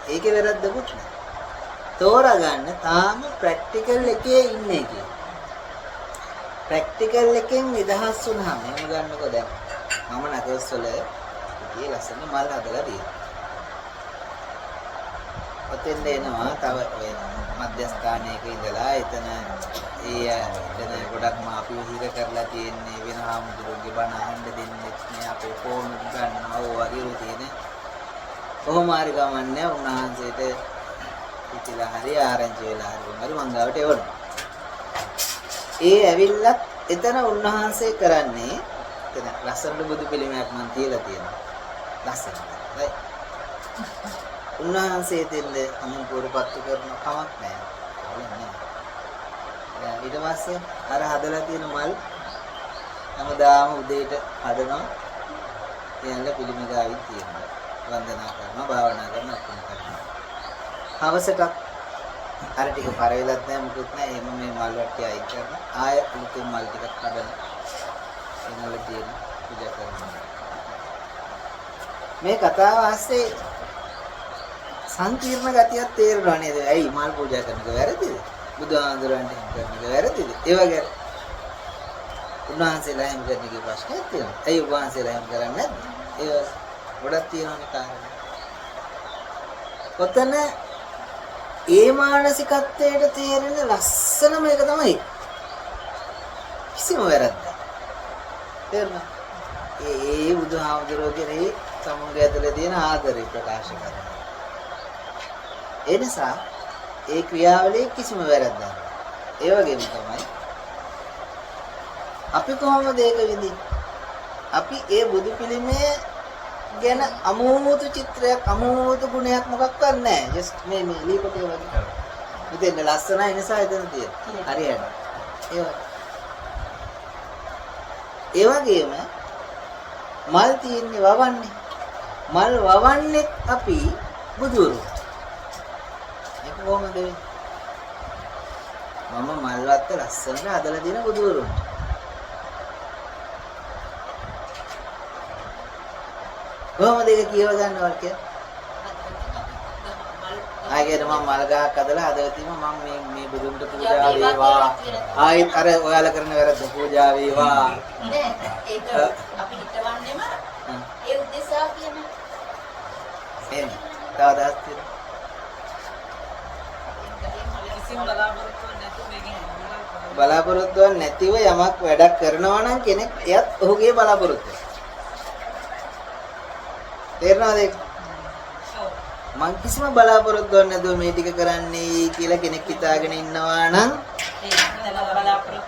ඒකේ වැරද්දකුත් නෑ. තෝරගන්න තාම ප්‍රැක්ටිකල් එකේ ඉන්නේ කියලා. ප්‍රැක්ටිකල් එකෙන් නිදහස් වුණාම එහෙම ගන්නකො දැන් මම නගස්සල ඉතින් ලස්සන මල් හදලා තියෙනවා. ඔතෙන් එනවා තව ඔය මධ්‍යස්ථානයක ඉඳලා එතන ගොඩක් මාපියෝ හිර කරලා තියෙන්නේ වෙන හාමුදුරුවෝගේ බණ අහන්න දෙන්නේ නැහැ අපේ ෆෝන් ගන්නවා ඔය වගේ රුතීන කොහොම හරි ගමන්නේ උන්වහන්සේට ඉතිලා හරි ආරංචි වෙලා හරි මංගාවට එවනවා. ඒ ඇවිල්ලත් එතන උන්වහන්සේ කරන්නේ එතන ලස්සන බුදු පිළිමයක් මන් තියලා තියෙනවා. ලස්සනයි. right. උන්වහන්සේ දෙන්නේ අනුන් පුරපත්තු කරන කමක් නැහැ. ඊට පස්සේ අර හදලා තියෙන මල් හැමදාම උදේට හදනවා. එයාලා පිළිම ගාවින් තියෙනවා. වන්දනා කරනවා, භාවනා කරනවා, ඔක්කොම කරනවා. හවසට අර ටික පර වෙලත් නැහැ මොකුත් නැහැ. එහෙම මේ මල් වට්ටිය අයින් කරනවා. ආය අලුතෙන් මල් ටිකක් හදලා එනවල තියෙන පූජා කරනවා. මේ කතාව ඇස්සේ සංකීර්ණ ගතියක් තේරෙනවා නේද? ඇයි මල් පූජා කරන එක වැරදිද? බුදුහාමුදුරන්ට එහෙම කරන එක වැරදිද? ඒ වගේ උන්වහන්සේලා එහෙම කරන එකේ ප්‍රශ්නයක් තියෙනවා. ඇයි උන්වහන්සේලා එහෙම කරන්නේ නැද්ද? ඒ ගොඩක් තියෙනවනේ කාරණා. ඔතන ඒ මානසිකත්වයට තේරෙන ලස්සනම එක තමයි කිසිම වැරද්දක්. තේරුණා? ඒ බුදුහාමුදුරුවෝ කෙරෙහි සමුංගය ඇතුලේ තියෙන ආදරය ප්‍රකාශ කරනවා. ඒ නිසා ඒ ක්‍රියාවලියේ කිසිම වැරද්දක් නැහැ. ඒ වගේම තමයි අපි කොහොමද ඒක විඳින්නේ? අපි ඒ බුදු පිළිමේ ගැන අමෝතු චිත්‍රයක් අමෝතු ගුණයක් මොකක්වත් නැහැ. ජස්ට් මේ ලීපොතේ වගේ. මෙතන ලස්සනයි නිසා එතන තියෙන. හරියට. ඒ වගේම මල් තියෙන්නේ වවන්නේ. මල් වවන්නේ අපි බුදුරු. ඒක කොහොමද වෙන්නේ? මම මල් වත්ත ලස්සනට හදලා දෙන බුදුරුන්ට. කොහොමද ඒක කියව ගන්නවද කියලා? ආයෙත් මම මල් ගහක් හදලා හදවතින්ම මම මේ බුදුන්ට පූජා වේවා. ආයෙත් අර ඔයාලා කරන වැරද්ද පූජා වේවා. නෑ ඒක අපි හිතවන්නේම ඒ උද්දේශය කියන්නේ. එහෙනම් තව අදහස් තියෙනවා. කිසිම බලාපොරොත්තුවක් නැතුව මේකෙන් හැමදාම බලාපොරොත්තුවක් නැතිව යමක් වැඩක් කරනවා නම් කෙනෙක් එයත් ඔහුගේ බලාපොරොත්තුව. තේරෙනවද ඒක? ඔව්. මං කිසිම බලාපොරොත්තුවක් නැතුව මේ ටික කරන්නේ කියලා කෙනෙක් හිතාගෙන ඉන්නවා නම්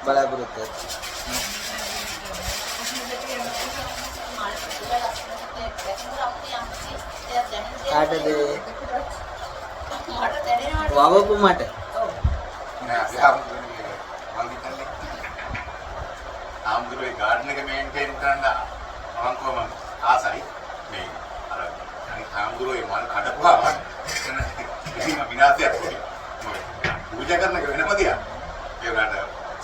බලාපොරොත්තුවක්. කාටද මට දැනෙනවා වවපු මට? නෑ අපි ආම්දුරේ මං හිතන්නේ ආම්දුරේ ගාඩන් එක මේන්ටේන් කරන්න අවංකවම ආසයි මේ අර අනිත් ආම්දුරේ මල් කඩපුවාම ඉතින් විනාශයක් වෙනවා පූජා කරන එක වෙනම දෙයක් ඒ වුණාට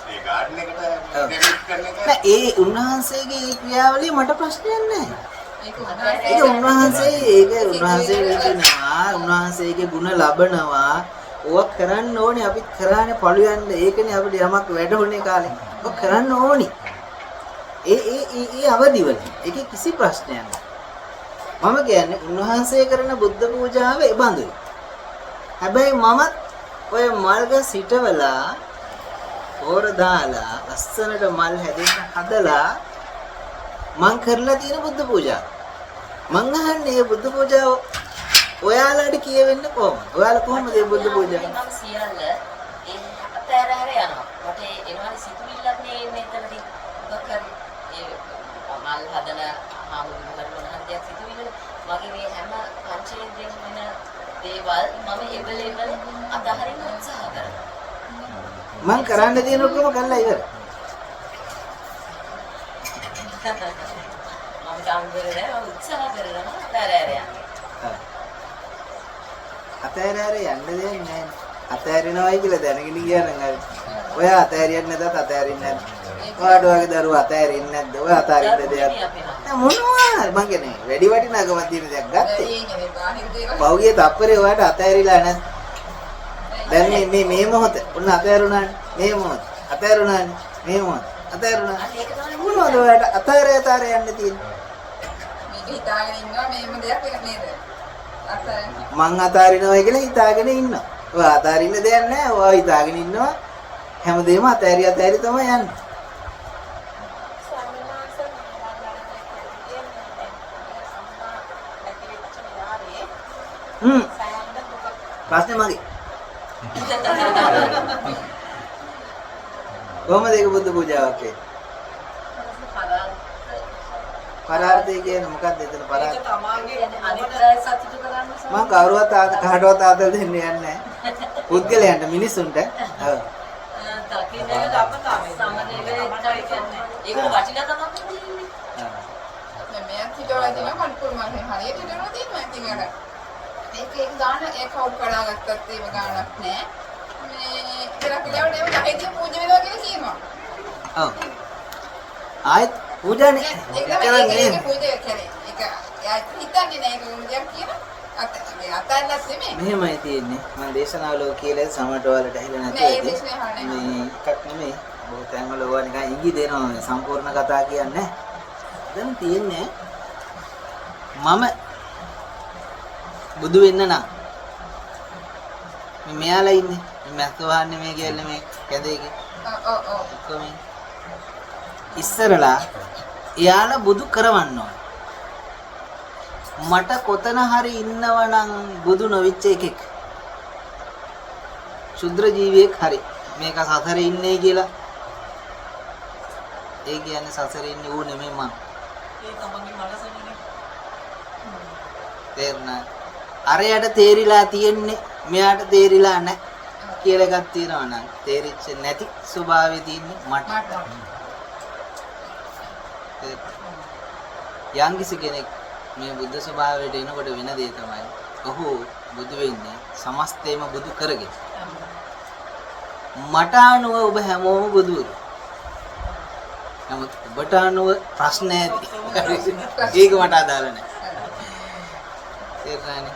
මේ ගාඩන් එකට ඩෙවිට් කරන එක නෑ ඒ උන්වහන්සේගේ ඒ ක්‍රියාවලිය මට ප්‍රශ්නයක් නෑ. ඒක ඒක උන්වහන්සේ විඳිනවා, උන්වහන්සේගේ ගුණ ලබනවා. ඕක කරන්න ඕනේ අපිත් කරානේ පළුයන්න. ඒකනේ අපිට යමක් වැඩුණේ කාලේ. ඕක කරන්න ඕනේ. ඒ අවදිවල. ඒකේ කිසි ප්‍රශ්නයක් නෑ. මම කියන්නේ උන්වහන්සේ කරන බුද්ධ පූජාව ඒ බඳුයි. හැබැයි මමත් ඔය මල්ග සිටවලා ඕර දාලා ලස්සනට මල් හැදෙන්න හදලා මං කරලා තියෙන බුද්ධ පූජාව. මං අහන්නේ මේ බුද්ධ පූජාව ඔයාලට කියවෙන්නේ කොහොමද? ඔයාලා කොහොමද මේ බුද්ධ පූජාව? මම සියල්ල ඒ අතෑර යනවා. මට එනවානේ සිතුවිල්ලක් නේ මෙතනදී මොකක් හරි ඒ මල් හදන හාමුදුරුවෝ කරන හදියක් සිතුවිල්ල මගේ මේ හැම පංචේන්ද්‍රියෙන් වෙන දේවල් මම එවලෙවල අතහරින්න උත්සාහ කරනවා. මං කරන්න තියෙන ඔක්කොම කරලා ඉවරයි. මම කාන්දරේ නෑ මම උත්සාහ කරනවා අතෑර යන්න. අතෑර යන්න දෙන්නේ නැහැ. අතෑරිනවයි කියලා දැනගෙන ගියා නම් හරි. ඔය අතෑරියන්නේ නැතත් අතෑරින්නේ නැද්ද? ඔයාට වගේ දරුවා අතෑරින්නේ නැද්ද? ඔය අතෑරින්න දෙයක් නෑ මොනවා මං කියන්නේ වැඩි වටිනාකමක් තියෙන දෙයක් ගත්තේ. පෞගිය තප්පරේ ඔයාට අතෑරිලා නැද්ද? දැන් මේ මොහොත ඔන්න අතෑරුණානේ. මේ මොහොත අතෑරුණානේ. මේ මොහොත අතෑරුණා. මොනවද ඔයාට අතෑර යන්න තියෙන්නේ? මේක හිතාගෙන ඉන්නවා මේම දෙයක් වෙන නේද? මං අතාරිනවා කියලා හිතාගෙන ඉන්නවා. ඔය අතාරින්න දෙයක් නැහැ. ඔය හිතාගෙන ඉන්නවා හැමදේම අතෑරි තමයි යන්නේ. ප්‍රශ්නේ මගේ. කොහොමද ඒක බුද්ධ පූජාවක් කියන්නේ? පරාර්ථය කියන්නේ මොකක්ද එතන පරාර්ථය? ඒක තමාගේ අනිත් අය සතුටු කරන්න මම කවුරුවත් කාටවත් ආදර දෙන්නේ නැහැ. පුද්ගලයන්ට මිනිසුන්ට. ඔව්. ඒක වටිනාකමක් තියෙන්නේ. මෙයා හිතවලා දෙනවා මට පුළුවන් හරියට හිතනවා තියෙනවා ඉතින් අර ඒක ගාන ඒක කවුරු කඩාගත්තත් ඒව ගානක් නෑ මේ ඉතලා පිළිවෙලට ඒව ගහේදී පූජා වෙනවා කියලා කියනවා ඔව්. ආයෙත් පූජානේ. ඒක පූජා කියන්නේ ඒක යා හිතන්නේ නෑ ඒක මොකක්ද කියන අතල්ලස් නෙමෙයි මෙහෙමයි තියෙන්නේ. මම දේශනාවල කියලා සමහරට ඔයාලට ඇහිලා නැති නෑ ඒ ඇති. දේශනේ අහන්නේ මේ එකක් නෙමෙයි. බොහෝ තැන්වල ඕවා නිකන් ඉඟි දෙනවා සම්පූර්ණ කතා කියන්නේ. දැන් තියෙන්නේ මම බුදු වෙන්න නම් මේ මෙයාලා ඉන්නේ. මේ මැස්ස වහන්නේ මේ කියන්නේ මේ කැදේකේ. ඔව් ඔක්කොම ඉස්සරලා එයාලා බුදු කරවන්න ඕන. මට කොතන හරි ඉන්නවනම් බුදු නොවිච්ච එකෙක්. ශුද්‍ර ජීවියෙක් හරි මේක සසරේ ඉන්නේ කියලා. ඒ කියන්නේ සසරේ ඉන්නේ ඌ නෙමෙයි මං. ඒ තමන්ගේ මනසනේ. තේරුණා? අරයට තේරිලා තියෙන්නේ මෙයාට තේරිලා නැහැ කියලා එකක් තියෙනවා නම් තේරිච්ච නැති ස්වභාවය තියෙන්නේ මට. යම්කිසි කෙනෙක් මේ බුද්ධ ස්වභාවයට එනකොට වෙන දේ තමයි ඔහු බුදු වෙන්නේ සමස්තේම බුදු කරගෙන. මට අනුව ඔබ හැමෝම බුදුරු. නමුත් ඔබට අනුව ප්‍රශ්න ඇති. ඒක මට අදාළ නැහැ. ඒකනේ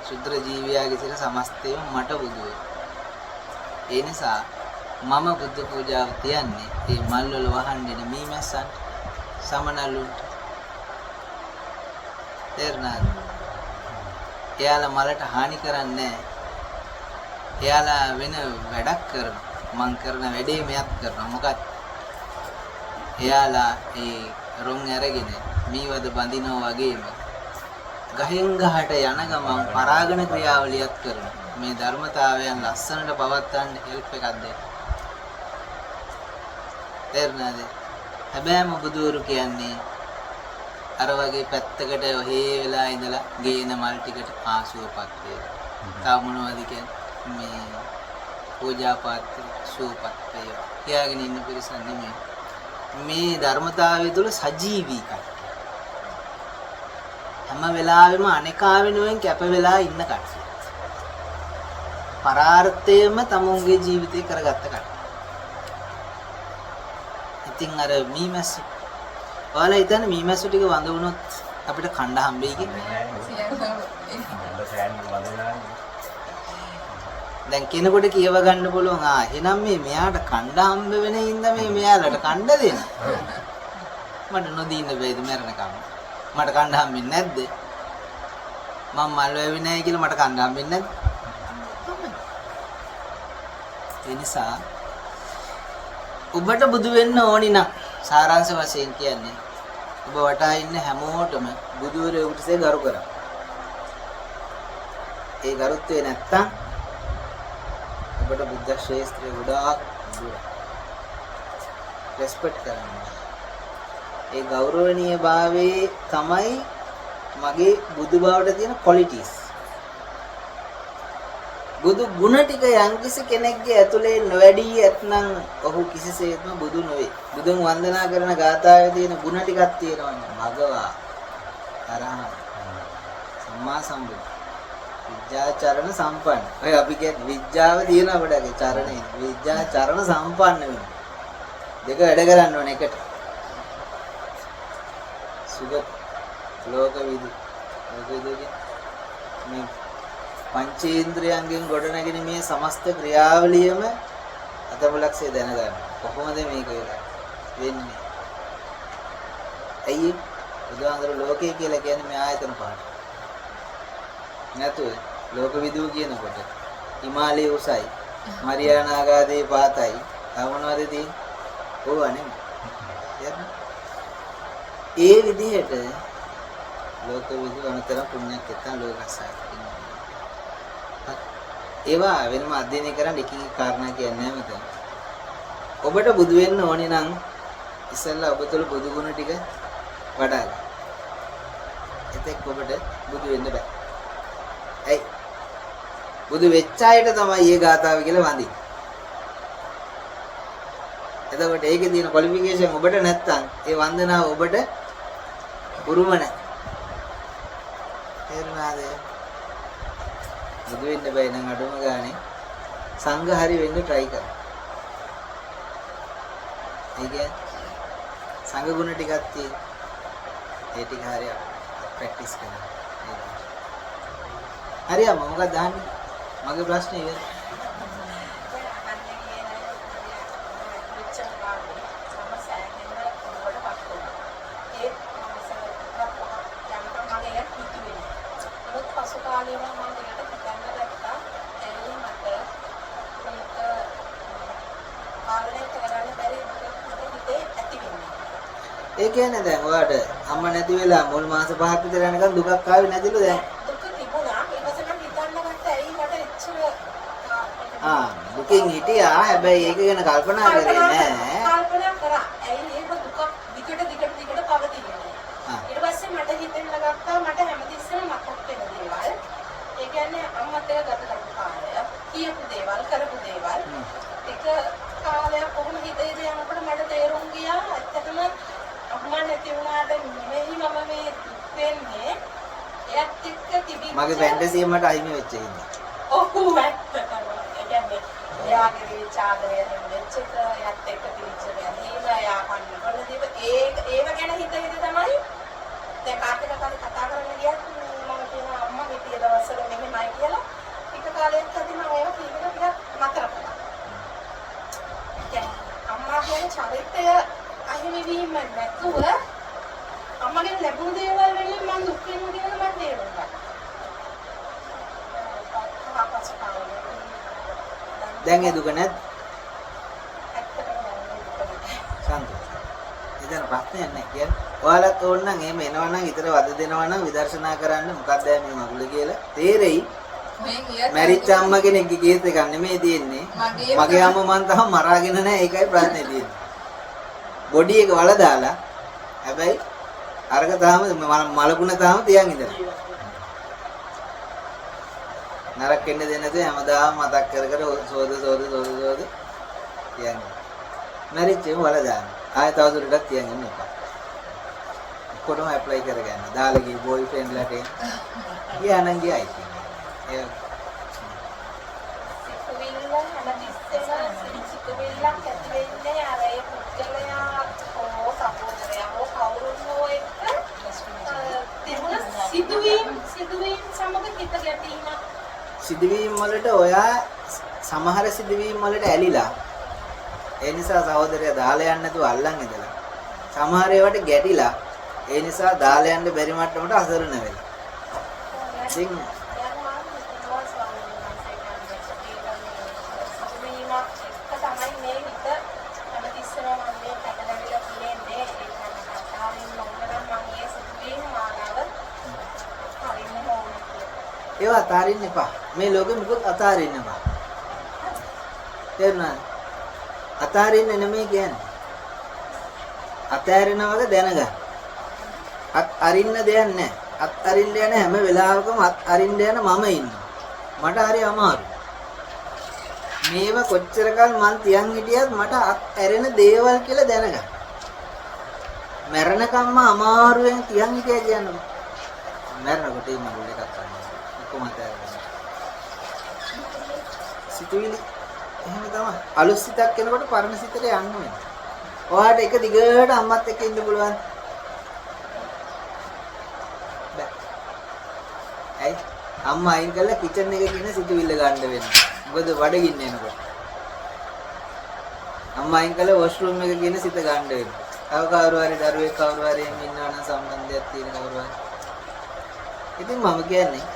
ශුද්‍ර ජීවියාගේ සිට සමස්තේම මට බුදු වෙයි. ඒ නිසා මම බුද්ධ පූජාව තියන්නේ මේ මල් වල වහන්නේ මීමැස්සන් සමනලුන්ට. තේරුණාද? එයාලා මලට හානි කරන්නේ එයාලා වෙන වැඩක් කරනවා. මං කරන වැඩේ මෙයත් කරනවා. මොකද එයාලා ඒ රොන් අරගෙන මීවද බඳිනවා වගේම ගහෙන් ගහට යන ගමන් පරාගන ක්‍රියාවලියක් කරනවා. මේ ධර්මතාවයන් ලස්සනට පවත්වන්න හෙල්ප් එකක් දෙන්න. තේරුණාද? හැබැයිම බුදුවරු කියන්නේ අර වගේ පැත්තකට ඔහේ වෙලා ඉඳලා ගේන මල් ටිකට ආසුවපත් වේවා. තා මොනවද කියන්නේ මේ පූජාපාත්‍ර සුවපත් වේවා. කියාගෙන ඉන්න පිරිසක් නෙමෙයි. මේ ධර්මතාවය තුළ සජීවී කට්ටිය. හැම වෙලාවෙම අනේකා වෙනුවෙන් කැප වෙලා ඉන්න කට්ටිය. පරාර්ථයම තමුන්ගේ ජීවිතේ කරගත්ත කට්ටිය. ඉතින් අර මීමැස්සු ඔයාලා හිතන්නේ මීමැස්සු ටික වඳ වුණොත් අපිට කණ්ඩ හම්බෙයි කියලා. දැන් කෙනෙකුට කියව ගන්න පුළුවන් එහෙනම් මේ මෙයාට කණ්ඩ හම්බ වෙන හින්දා මේ මෙයාලට කණ්ඩ දෙන්න. මට නොදීන්න බෑද මරණකම්. මට කණ්ඩ හම්බෙන්නේ නැද්ද? මම මල් වැවෙන්නේ නැහැ කියලා මට කණ්ඩ හම්බෙන්නේ නැද්ද? ඒ නිසා ඔබට බුදු වෙන්න ඕනි නම් සාරාංශ වශයෙන් කියන්නේ ඔබ වටා ඉන්න හැමෝටම බුදුවරයෙකුටසේ ගරු කරා. ඒ ගරුත්වය නැත්තම් ඔබට බුද්ධ ශ්‍රේෂ්ඨය ගොඩාක් දුර. රෙස්පෙක්ට් කරන්න. ඒ ගෞරවනීය භාවයේ තමයි මගේ බුදු බවට තියෙන ක්වොලිටිස්. බුදු ගුණ ටික යම්කිසි කෙනෙක්ගේ ඇතුලේ නොවැඩී ඇතනම් ඔහු කිසිසේත්ම බුදු නොවේ. බුදුන් වන්දනා කරන ගාථාවේ තියෙන ගුණ ටිකක් තියෙනවනේ. භගවා අරහං සම්මා සම්බුද්ධ විද්‍යාචරණ සම්පන්න. ඔය අපි කියන්නේ විද්‍යාව තියෙන අපඩගේ චරණේ. විද්‍යාචරණ සම්පන්න වෙනවා. දෙක වැඩ කරන්න ඕනේ එකට. සුගත ලෝකවිදු. ලෝකවිදුගේ මේ පංචේන්ද්‍රයන්ගෙන් ගොඩනැගෙන මේ සමස්ත ක්‍රියාවලියම අතමුලක්සේ දැනගන්න. කොහොමද මේක වෙන්නේ? ඇයි බුදුහාඳුර ලෝකය කියලා කියන්නේ මේ ආයතන පහට. නැතුව ලෝකවිදූ කියනකොට හිමාලයේ උසයි, මරියානා ආගාදේ පාතයි, මොනවද තියෙන්නේ? ඕවා නෙමෙයි. ඒ විදිහට ලෝකවිදූ අනුතර පුණ්‍යක් එක්කන් ලෝකසාර ඒවා වෙනම අධ්‍යයනය කරන්න එක එක කාරණා කියන්නේ නැහැ මතක. ඔබට බුදු වෙන්න ඕනේ නම් ඉස්සෙල්ලා ඔබ තුළ බුදු ගුණ ටික වඩා ගන්න. එතෙක් ඔබට බුදු වෙන්න බෑ. ඇයි? බුදු වෙච්ච අයට තමයි මේ ගාථාව කියලා වඳින්නේ. එතකොට ඒකේ තියෙන ක්වොලිෆිකේෂන් ඔබට නැත්තම් ඒ වන්දනාව ඔබට උරුම නැහැ. තේරුණාද? බුදු වෙන්න බෑ නම් අඩුම ගානේ සංඝ හරි වෙන්න try කරන්න. ඒ කියන්නේ සංඝ ගුණ ටිකක් තියෙන. ඒ ටික හරිය ප්‍රැක්ටිස් කරන්න. හරියම මොකක්ද අහන්නේ? මගේ ප්‍රශ්නේ ඉවරයි. ඒ කියන්නේ දැන් ඔයාට අම්ම නැති වෙලා මුල් මාස 5ක් විතර යනකම් දුකක් ආවේ නැතිලු දැන්. දුක තිබුණා. ඊට පස්සේ මම හිතන්න ගත්තා ඇයි මට එච්චර දුකින් හිටියා. හැබැයි ඒක ගැන කල්පනා කරේ නැහැ. කල්පනා කරා. ඇයි ඒක දුක දිගට පවතින්නේ. ඊට පස්සේ මට හිතෙන්න ගත්තා මට හැමතිස්සෙම මතක් වෙන දේවල්. ඒ කියන්නේ අම්මත් එක්ක ගත කරපු කාලය, කියපු දේවල්, කරපු දේවල්. එක කාලයක් කොහොම හිතේද යනකොට මට තේරුම් ගියා ඇත්තටම අම්මා නැති වුණාට නෙමෙයි මම මේ දුක් වෙන්නේ. එයත් එක්ක තිබිච්ච මගේ ෆැන්ටසි මට අහිමි වෙච්ච හින්දා. ඔව් ඇත්තටම. ඒ කියන්නේ එයාගේ චාදරය දෙච්ච එක එයත් එක්ක තිබිච්ච ගැනීම එයා කන්න කරන දේව ඒව ගැන හිත තමයි දැන් කාටද කතා කරන්න ගියත් මම කියනවා අම්මා හිටිය දවස්වල මෙහෙමයි කියලා ටික කාලයක් ඇදී මම ඒව කීපෙක ටිකක් නතර කළා. අම්මා කියන චරිතය අහිමි වීම නැතුව අම්මගෙන් ලැබුණු දේවල් වලින් මම දුක් වෙනවා කියලා මම තේරුම් ගත්තා. දැන් ඒ දුක නැත්. සන්තෝෂයි. එතන ප්‍රශ්නයක් නැහැ කියන්නේ. ඔයාලත් ඕන නම් එහෙම එනවා නම් ඊතර වද දෙනවා නම් විදර්ශනා කරන්න මොකක්ද මේ මගුල කියලා තේරෙයි. මැරිච්ච අම්මා කෙනෙක්ගේ කේස් එකක් නෙමෙයි තියෙන්නේ. මගේ අම්මා මං තාම මරාගෙන නැහැ. ඒකයි ප්‍රශ්නේ තියෙන්නේ. බොඩි එක වල දාලා හැබැයි අරක තාම මලකුණ තාම තියන් ඉඳලා. නරක වෙන්න දෙන්නේ නැතුව හැමදාම මතක් කර කර සෝද තියන්. මැරිච්ච වල දාන්න. ආයෙ තවදුරටත් තියන් ඉන්න එපා. කොහොම ඇප්ලයි කරගන්න. දාලා ගිහ බෝයිෆ්‍රෙන්ඩ් ලට ගියා නම් ගියයි. ඒ සිදුවීම් වලට ඔයා සමහර සිදුවීම් වලට ඇලිලා ඒ නිසා සහෝදරයා දාලා යන්න නැතුව අල්ලන් ඉඳලා සමහර ඒවාට ගැටිලා ඒ නිසා දාලා යන්න බැරි මට්ටමට අසරණ වෙලා ඉතින් ඒවා අතාරින්න එපා. මේ ලෝකෙ මුකුත් අතාරින්න එපා. තේරුණාද? අතාරින්න නෙමෙයි කියන්නේ. අතාරිනවද දැනගන්න. අරින්න දෙයක් නැහැ. අරින්න යන හැම වෙලාවකම අරින්න යන මම ඉන්නවා. මට හරි අමාරුයි. මේව කොච්චර කල් මං තියන් හිටියත් මට ඇරෙන දේවල් කියලා දැනගන්න. මැරෙනකම්ම අමාරුවෙන් තියන් හිටියා කියන්නේ. මැරෙනකොට මේ මගුල එකක් ගන්න. කොහොමද සිතුවිලි එහෙම තමයි අලුත් සිතක් එනකොට පරණ සිතට යන්න වෙනවා. ඔයාට එක දිගට අම්මත් එක්ක ඉන්න පුළුවන්. බෑ. ඇයි? අම්මා අයින් කරලා කිචන් එකේ කියන සිතුවිල්ල ගන්න වෙනවා. මොකද බඩගින්න එනකොට. අම්මා අයින් කරලා වොෂ්රූම් එකේ කියන සිත ගන්න වෙනවා. තව කවුරු හරි දරුවෙක් කවුරු හරි එහෙම ඉන්නවා නම් සම්බන්ධයක් තියෙන කවුරු හරි. ඉතින් මම කියන්නේ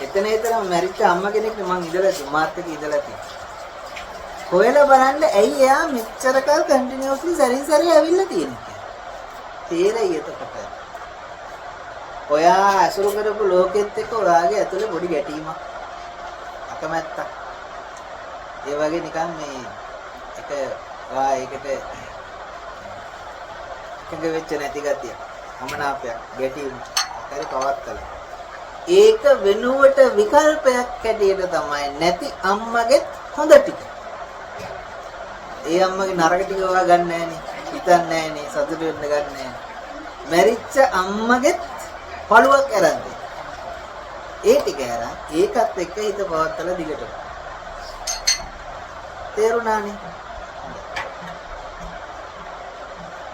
එතනතරම මැරිච්ච අම්මා කෙනෙක් මං ඉඳලා තියෙනවා මාත් එක්ක ඉඳලා තියෙනවා. කොහෙලා බලන්න ඇයි එයා මෙච්චර කල් කන්ටිනියුස්ලි සැරින් සැරේ ඇවිල්ලා තියෙන්නේ කියලා. තේරෙයි එතකොට. ඔයා අසුරු කරපු ලෝකෙත් එක්ක ඔයාගේ ඇතුලේ පොඩි ගැටීමක් අකමැත්තක්. ඒ වගේ නිකන් මේ එක ඔයා ඒකට එකඟ වෙච්ච නැති ගතිය. අමනාපයක් ගැටීම හරි පවත්තලා. ඒක වෙනුවට විකල්පයක් හැටියට තමයි නැති අම්මගෙත් හොඳ ටික. ඒ අම්මගේ නරක ටික ඔයා ගන්න නෑනේ. හිතන්නේ නෑනේ. සතුට වෙන්න ගන්න නෑනේ. මැරිච්ච අම්මගෙත් පළුවක් අරන් ඒ ටික අරන් ඒකත් එක්ක හිත පවත්තලා දිගට. තේරුණානේ?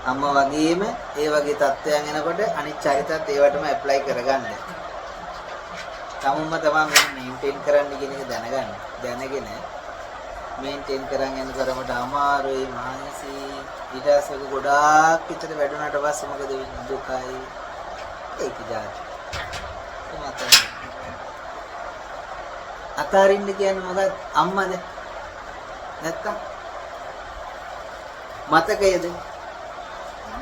අම්මා වගේම ඒ වගේ තත්ත්වයන් එනකොට අනිත් චරිතත් ඒවටම ඇප්ලයි කරගන්න. තමුම්ම තමයි මේන්ටේන් කරන්න කියන එක දැනගන්න. දැනගෙන මේන්ටේන් කරන් යන තරමට අමාරුයි මහන්සි. ඊට පස්සේ ගොඩාක් විතර වැඩුණාට පස්සේ මොකද වෙන්නේ? දුකයි. ඒක ජාති. අතාරින්න කියන්නේ මොකක්ද? අම්මද? නැත්තම් මතකයේද?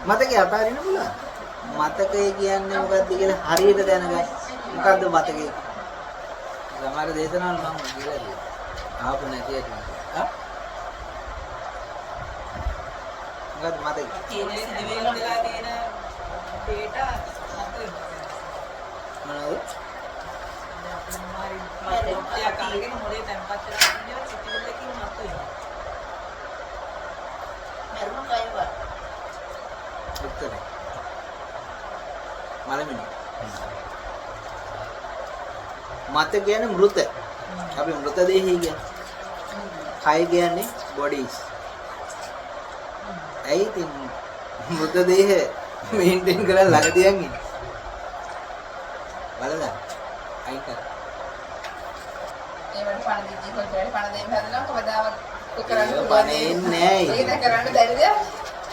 මතකේ අතාරින්න පුළුවන්. මතකය කියන්නේ මොකක්ද කියලා හරියට දැනගන්න. මොකද්ද මතකේ? සමහර දේශනාවල් මම කියලා දෙනවා. ආපු නැති ඇති. මොකද්ද මතකේ? තියෙන සිදුවීම් වෙලා තියෙන data මතකේ. මොනවද? මාරි කාලෙකින් මොලේ තැම්පත් වෙලා ඉන්නවා සිතුවිල්ලකින් මතකේ. මරුණ කයවා. උත්තරේ. මලමිනි. මත කියන්නේ මෘත. අපි මෘත දෙහි කියන්නේ. කය කියන්නේ bodies. ඇයි ඉතින් මෘත දෙහ මේන්ටේන් කරලා ළඟ තියන් ඉන්නේ. බලන්න. අයින් කර. ඒවට පණ දෙන්නේ කොච්චර පණ දෙන්න හදනවා කවදාවත් කරන්න පණ එන්නේ නැහැ. ඒක කරන්න බැරිද?